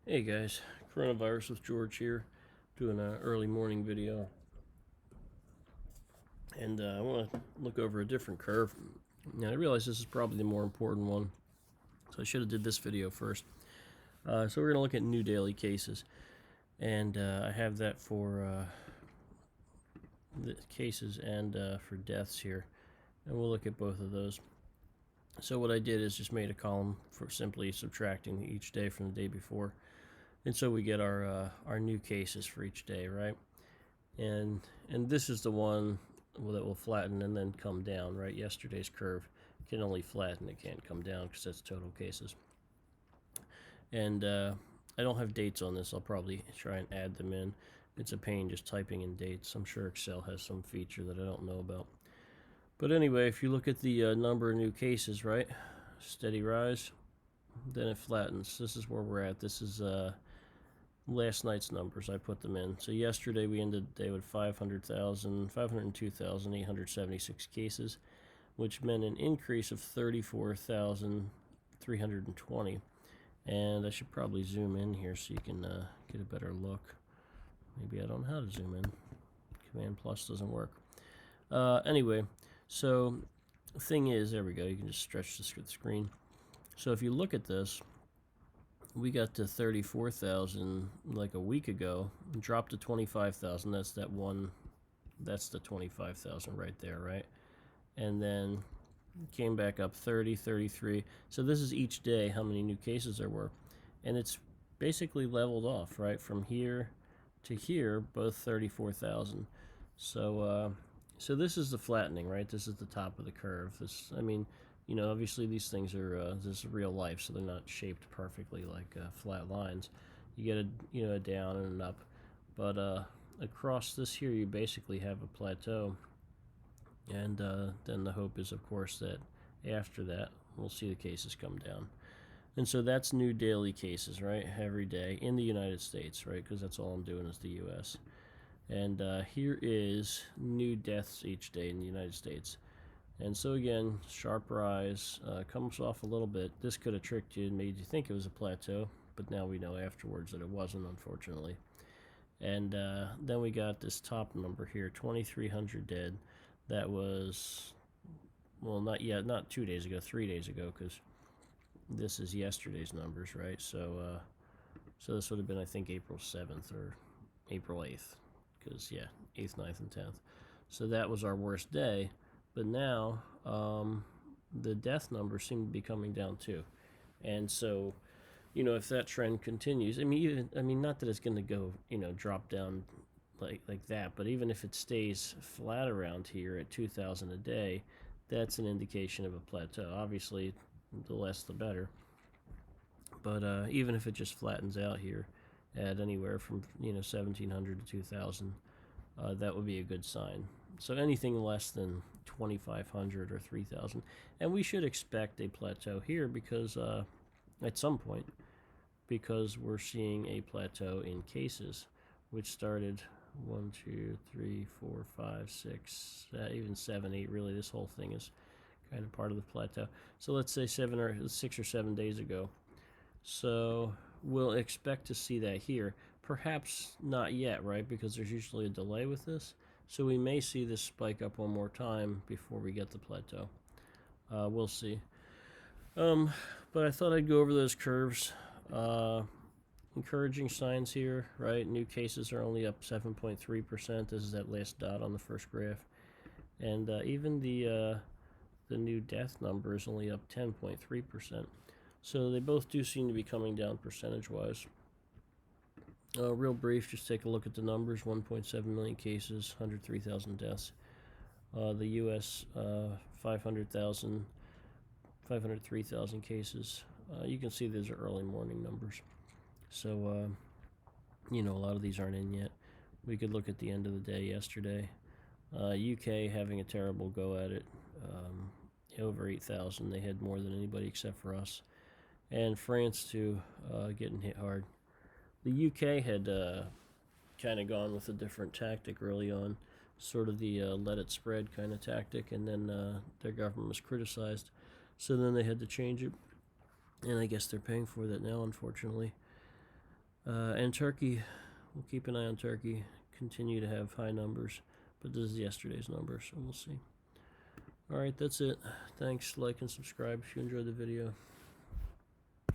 Hey guys, Coronavirus with George here, doing an early morning video. And I want to look over a different curve. Now I realize this is probably the more important one, so I should have did this video first. So we're going to look at new daily cases. And I have that for the cases and for deaths here. And we'll look at both of those. So what I did is just made a column for simply subtracting each day from the day before. And so we get our new cases for each day, right? And this is the one that will flatten and then come down, right? Yesterday's curve can only flatten, it can't come down because that's total cases. And I don't have dates on this. I'll probably try and add them in. It's a pain just typing in dates. I'm sure Excel has some feature that I don't know about. But anyway, if you look at the number of new cases, right? Steady rise, then it flattens. This is where we're at. This is last night's numbers. I put them in. So yesterday we ended the day with 502,876 cases, which meant an increase of 34,320. And I should probably zoom in here so you can get a better look. Maybe I don't know how to zoom in. Command plus doesn't work. Anyway, so the thing is, there we go. You can just stretch the screen. So if you look at this, we got to 34,000 like a week ago, dropped to 25,000. That's the 25,000 right there, right? And then came back up 30, 33. So this is each day how many new cases there were. And it's basically leveled off, right? From here to here, both 34,000. So this is the flattening, right? This is the top of the curve. Obviously these things are this is real life, so they're not shaped perfectly like flat lines. You get a down and an up, but across this here you basically have a plateau, and then the hope is, of course, that after that we'll see the cases come down. And so that's new daily cases, right? Every day in the United States, right? Because that's all I'm doing is the U.S. And here is new deaths each day in the United States. And so again, sharp rise, comes off a little bit. This could have tricked you and made you think it was a plateau, but now we know afterwards that it wasn't, unfortunately. And then we got this top number here, 2,300 dead. That was, well, not 2 days ago, 3 days ago, because this is yesterday's numbers, right? So this would have been, I think, April 7th or April 8th, because, 8th, 9th, and 10th. So that was our worst day. But now the death numbers seem to be coming down too, and so if that trend continues, not that it's going to go drop down like that, but even if it stays flat around here at 2,000 a day, that's an indication of a plateau. Obviously, the less the better. But even if it just flattens out here at anywhere from 1,700 to 2,000, that would be a good sign. So anything less than 2,500 or 3,000, and we should expect a plateau here because at some point, because we're seeing a plateau in cases, which started 1, 2, 3, 4, 5, 6, even 7, 8. Really, this whole thing is kind of part of the plateau. So let's say 6 or 7 days ago. So we'll expect to see that here. Perhaps not yet, right? Because there's usually a delay with this. So we may see this spike up one more time before we get the plateau. We'll see. But I thought I'd go over those curves. Encouraging signs here, right? New cases are only up 7.3%. This is that last dot on the first graph. And even the new death number is only up 10.3%. So they both do seem to be coming down percentage-wise. Real brief, just take a look at the numbers. 1.7 million cases, 103,000 deaths. The U.S., 503,000 cases. You can see these are early morning numbers. So, a lot of these aren't in yet. We could look at the end of the day yesterday. UK having a terrible go at it. Over 8,000. They had more than anybody except for us. And France, too, getting hit hard. The UK had kind of gone with a different tactic early on, sort of the let it spread kind of tactic, and then their government was criticized, so then they had to change it, and I guess they're paying for that now, unfortunately. And Turkey, we'll keep an eye on Turkey. Continue to have high numbers, but this is yesterday's number, so we'll see. Alright, that's it. Thanks. Like and subscribe if you enjoyed the video.